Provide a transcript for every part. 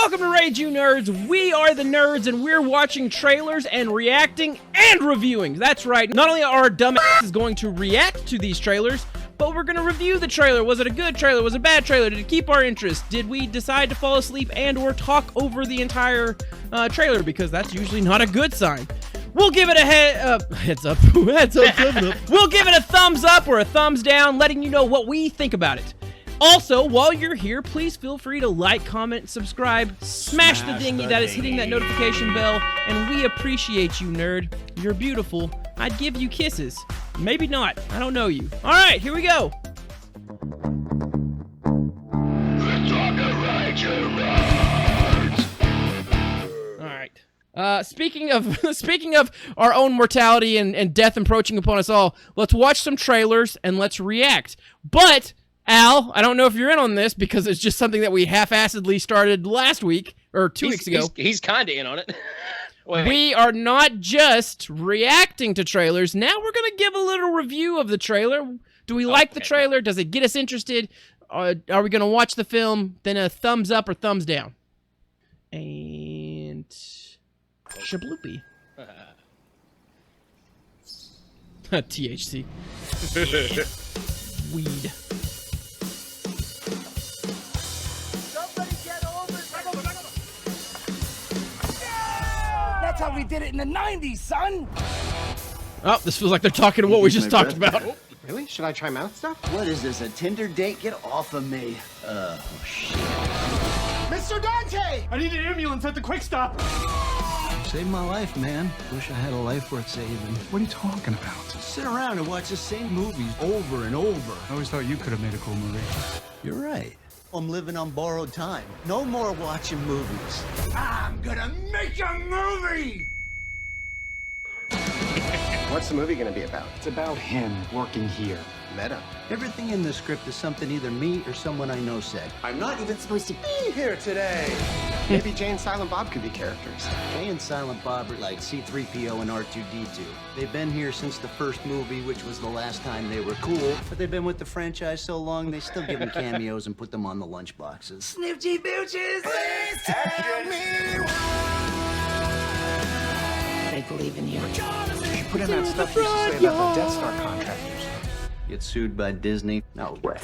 Welcome to Rage You Nerds. We are the nerds, and we're watching trailers and reacting and reviewing. That's right. Not only are our dumbasses going to react to these trailers, but we're going to review the trailer. Was it a good trailer? Was it a bad trailer? Did it keep our interest? Did we decide to fall asleep and or talk over the entire trailer? Because that's usually not a good sign. We'll give it a heads up. We'll give it a thumbs up or a thumbs down, letting you know what we think about it. Also, while you're here, please feel free to like, comment, subscribe, smash the dingy that is hitting that notification bell, and we appreciate you, nerd. You're beautiful. I'd give you kisses. Maybe not. I don't know you. All right, here we go. All right. Speaking of our own mortality and death approaching upon us all, let's watch some trailers and let's react. But Al, I don't know if you're in on this because it's just something that we half-assedly started last week or 2 weeks ago. He's kind of in on it. We are not just reacting to trailers. Now we're going to give a little review of the trailer. Do we like the trailer? Does it get us interested? Are we going to watch the film? Then a thumbs up or thumbs down. And shabloopy. THC. Weed. That's how we did it in the 90s, son! Oh, this feels like they're talking to what we just talked about. Oh, really? Should I try mouth stuff? What is this, a Tinder date? Get off of me. Oh, shit. Mr. Dante! I need an ambulance at the quick stop. Saved my life, man. Wish I had a life worth saving. What are you talking about? Sit around and watch the same movies over and over. I always thought you could have made a cool movie. You're right. I'm living on borrowed time. No more watching movies. I'm gonna make a movie! What's the movie gonna be about? It's about him working here. Meta. Everything in the script is something either me or someone I know said. I'm not even supposed to be here today. Maybe Jay and Silent Bob could be characters. Jay and Silent Bob are like C-3PO and R2-D2. They've been here since the first movie, which was the last time they were cool. But they've been with the franchise so long, they still give them cameos and put them on the lunchboxes. Snifty Booches! Please tell me I believe in you. You put in that stuff you used to say about the Death Star contractors. Get sued by Disney? No way.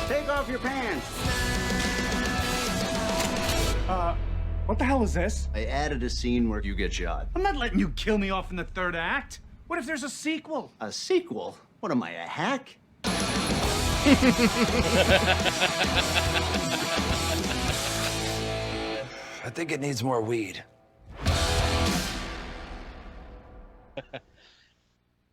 Take off your pants. What the hell is this? I added a scene where you get shot. I'm not letting you kill me off in the third act. What if there's a sequel? A sequel? What am I, a hack? I think it needs more weed.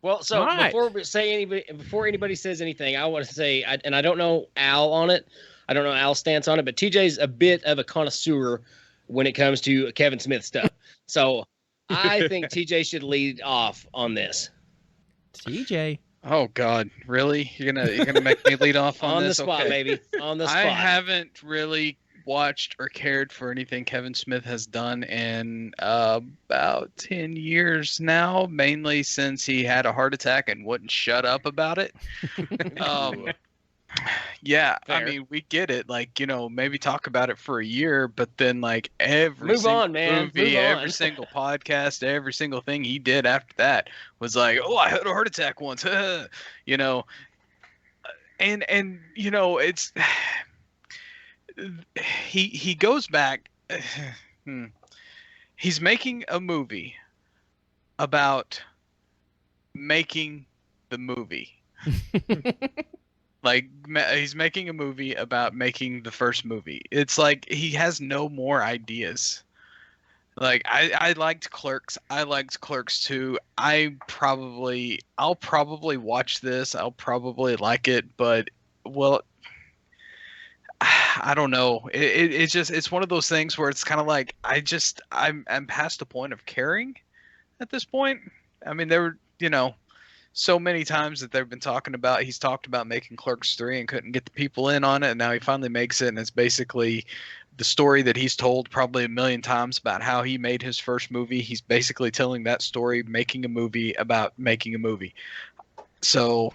Well, so right. before anybody says anything, I want to say, and I don't know Al on it. I don't know Al's stance on it, but TJ's a bit of a connoisseur when it comes to Kevin Smith stuff. So I think TJ should lead off on this. TJ. Oh God, really? You're gonna make me lead off on this? The spot, okay. baby. On the spot. I haven't really watched or cared for anything Kevin Smith has done in about 10 years now, mainly since he had a heart attack and wouldn't shut up about it. Yeah, Fair. I mean, we get it. Like, maybe talk about it for a year, but then like every Move single on, man. movie, Move on. every single podcast, every single thing he did after that was like, oh, I had a heart attack once, and it's he goes back. He's making a movie about making the movie. Like, he's making a movie about making the first movie. It's like he has no more ideas. Like, I liked Clerks. I liked Clerks 2. I'll probably watch this. I'll probably like it, but, well, I don't know. It's one of those things where it's kind of like, I'm past the point of caring at this point. I mean, there were, so many times that he's talked about making Clerks 3 and couldn't get the people in on it, and now he finally makes it, and it's basically the story that he's told probably a million times about how he made his first movie. He's basically telling that story, making a movie about making a movie. So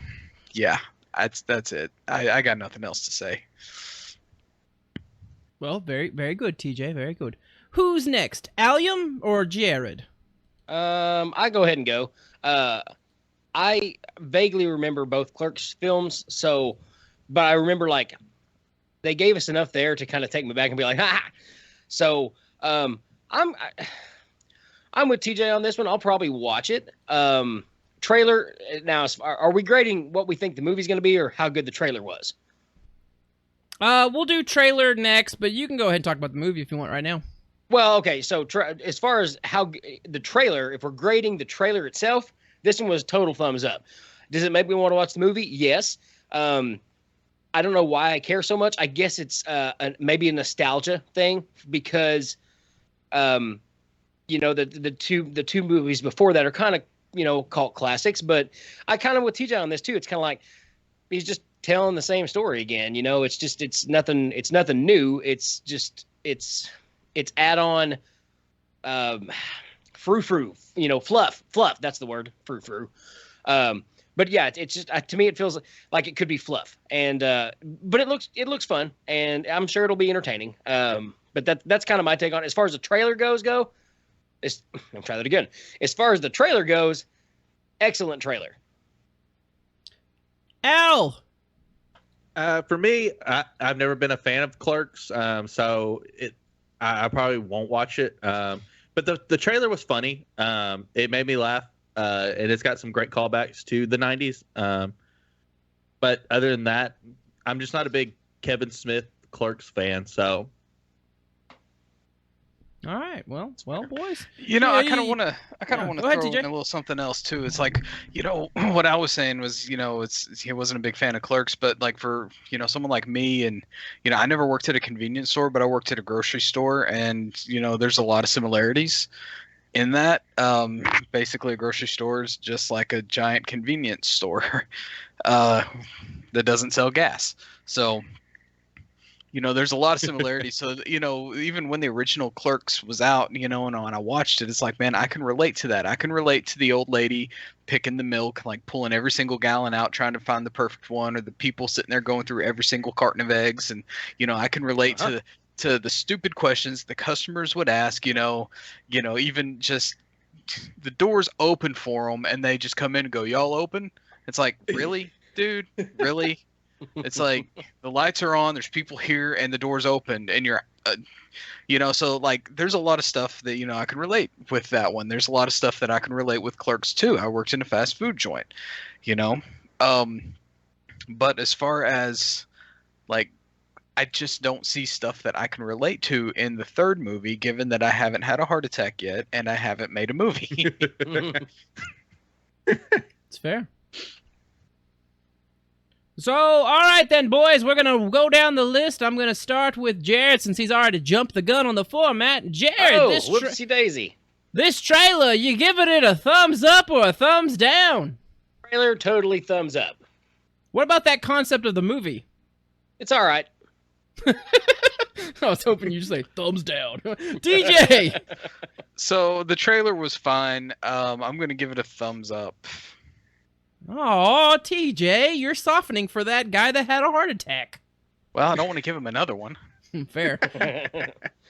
yeah, that's it. I got nothing else to say. Well, very, very good, TJ. Very good. Who's next, Allium or Jared? I go ahead and go. I vaguely remember both Clerks films, but I remember like they gave us enough there to kind of take me back and be like, ha. So I'm with TJ on this one. I'll probably watch it. Trailer now. Are we grading what we think the movie's going to be, or how good the trailer was? We'll do trailer next, but you can go ahead and talk about the movie if you want right now. Well, okay. So as far as how the trailer, if we're grading the trailer itself, this one was total thumbs up. Does it make me want to watch the movie? Yes. I don't know why I care so much. I guess it's maybe a nostalgia thing because, the two movies before that are kind of cult classics. But I kind of with TJ on this too. It's kind of like he's just telling the same story again. It's nothing new. It's just it's add-on frou-frou, fluff. That's the word, frou-frou. But yeah, it's just to me it feels like it could be fluff, and but it looks fun, and I'm sure it'll be entertaining. But that's kind of my take on it. As far as the trailer goes, I'll try that again. As far as the trailer goes, excellent trailer. Al. For me, I've never been a fan of Clerks, so I probably won't watch it. But the trailer was funny. It made me laugh. And it's got some great callbacks to the 90s. But other than that, I'm just not a big Kevin Smith Clerks fan. So, all right, well, boys. I kind of want to throw ahead, in TJ. a little something else too. It's like, what I was saying was, he wasn't a big fan of Clerks, but like for someone like me, and I never worked at a convenience store, but I worked at a grocery store, and there's a lot of similarities in that. Basically a grocery store is just like a giant convenience store that doesn't sell gas. So, there's a lot of similarities. So, even when the original Clerks was out, and I watched it, it's like, man, I can relate to that. I can relate to the old lady picking the milk, like pulling every single gallon out, trying to find the perfect one, or the people sitting there going through every single carton of eggs. And, I can relate to the stupid questions the customers would ask, even just the doors open for them and they just come in and go, y'all open? It's like, really, dude? Really? It's like the lights are on, there's people here, and the door's open, and you're, so like there's a lot of stuff that, I can relate with that one. There's a lot of stuff that I can relate with Clerks too. I worked in a fast food joint, but as far as like, I just don't see stuff that I can relate to in the third movie, given that I haven't had a heart attack yet and I haven't made a movie. It's fair. So, all right then, boys, we're going to go down the list. I'm going to start with Jared since he's already jumped the gun on the format. Jared, whoopsie daisy. This trailer, you giving it a thumbs up or a thumbs down? Trailer, totally thumbs up. What about that concept of the movie? It's all right. I was hoping you'd say thumbs down. DJ! So the trailer was fine. I'm going to give it a thumbs up. Oh, TJ, you're softening for that guy that had a heart attack. Well, I don't want to give him another one. Fair. Hey,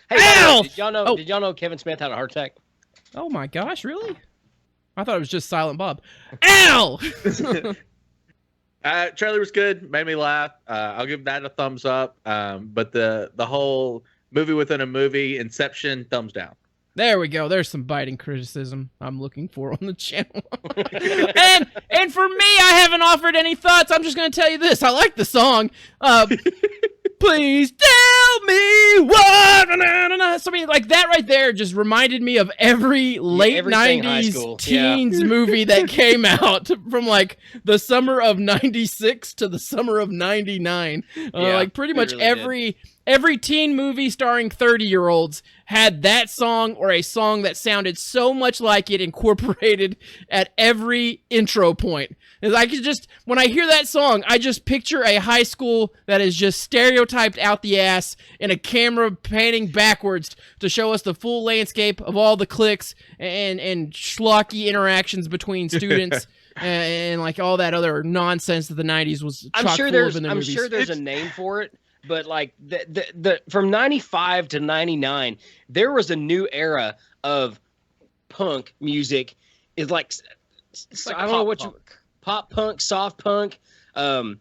Al! Did y'all know Kevin Smith had a heart attack? Oh my gosh, really? I thought it was just Silent Bob. Al! Trailer was good, made me laugh. I'll give that a thumbs up. But the whole movie within a movie, Inception, thumbs down. There we go. There's some biting criticism I'm looking for on the channel. and for me, I haven't offered any thoughts. I'm just going to tell you this. I like the song. Please tell me what. So, I mean, like that right there just reminded me of every late 90s teens movie that came out from like the summer of 96 to the summer of 99. Like pretty much really every teen movie starring 30-year-olds had that song or a song that sounded so much like it incorporated at every intro point. I could just, when I hear that song, I just picture a high school that is just stereotyped out the ass and a camera panning backwards to show us the full landscape of all the cliques and schlocky interactions between students. and like all that other nonsense that the 90s was I'm chock sure full there's of in their I'm movies. sure there's a name for it, but like the from 95 to 99, there was a new era of punk music. Is like, like I don't know what punk. pop punk, soft punk, clicky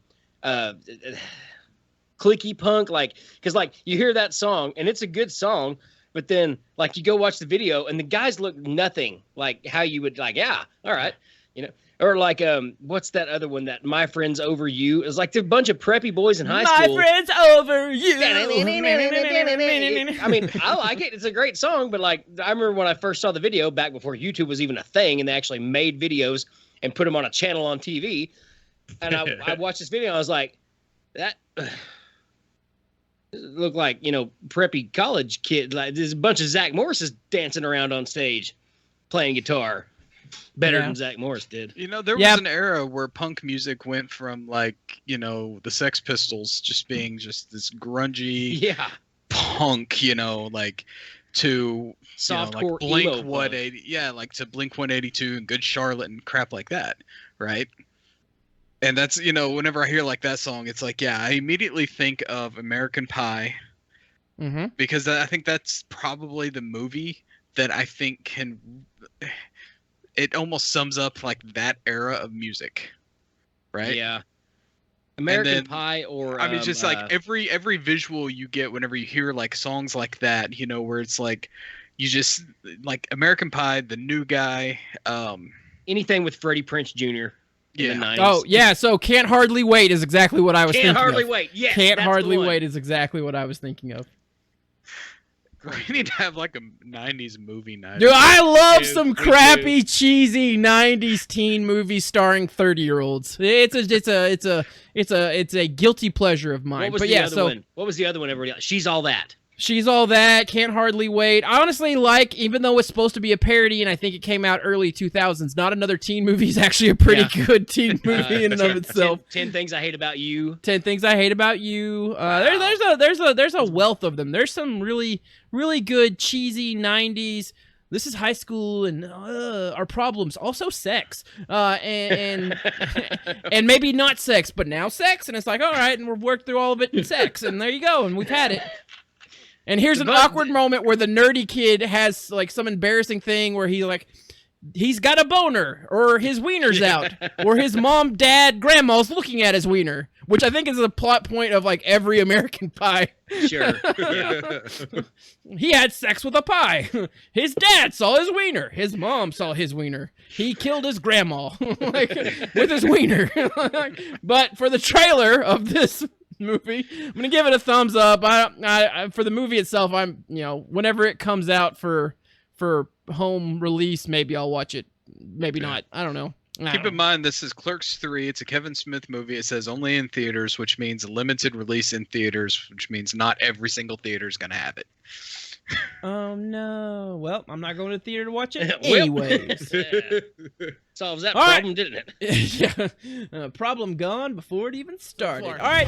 punk, like, because like you hear that song and it's a good song, but then like you go watch the video and the guys look nothing like how you would like, yeah, all right, you know. Or like, what's that other one that My Friends Over You? It was like a bunch of preppy boys in high school. My friends over you. I mean, I like it. It's a great song, but like, I remember when I first saw the video back before YouTube was even a thing, and they actually made videos and put them on a channel on TV. And I watched this video, and I was like, that looked like, you know, preppy college kid. Like, there's a bunch of Zach Morris's dancing around on stage, playing guitar. Better than Zach Morris did. You know, there was an era where punk music went from like, you know, the Sex Pistols just being just this grungy punk, you know, like to softcore, you know, like Blink emo 180, like to Blink 182 and Good Charlotte and crap like that, right? And that's, you know, whenever I hear like that song, it's like, I immediately think of American Pie, because I think that's probably the movie that I think can. It almost sums up like that era of music, right? Yeah. American Pie, or I mean, just like every visual you get whenever you hear like songs like that, you know, where it's like you just like American Pie, The New Guy, anything with Freddie Prinze Jr. in the 90s. Oh yeah, so Can't Hardly Wait is exactly what I was thinking of. Can't Hardly Wait. Yes, Can't Hardly Wait is exactly what I was thinking of. We need to have like a 90s movie night. Dude, I love some crappy, cheesy 90s teen movies starring 30-year-olds. It's a guilty pleasure of mine. What was the other one? What was the other one? Everybody, She's All That. She's All That, Can't Hardly Wait. I honestly like, even though it's supposed to be a parody, and I think it came out early 2000s, Not Another Teen Movie is actually a pretty good teen movie in and of itself. 10 Things I Hate About You. 10 Things I Hate About You. There's a wealth of them. There's some really, really good cheesy 90s. This is high school and our problems. Also sex. And maybe not sex, but now sex. And it's like, all right, and we've worked through all of it in sex. And there you go. And we've had it. And here's an awkward moment where the nerdy kid has like some embarrassing thing where he's got a boner, or his wiener's out, or his mom, dad, grandma's looking at his wiener, which I think is a plot point of like every American Pie. Sure. Yeah. He had sex with a pie. His dad saw his wiener. His mom saw his wiener. He killed his grandma with his wiener. But for the trailer of this movie, I'm gonna give it a thumbs up. I for the movie itself, I'm, you know, whenever it comes out for home release, maybe I'll watch it. Maybe not. I don't know. Keep in mind, this is Clerks 3. It's a Kevin Smith movie. It says only in theaters, which means limited release in theaters, which means not every single theater is gonna have it. Oh no. Well, I'm not going to the theater to watch it anyways. Solves that problem, didn't it? Yeah. Problem gone before it even started. All right.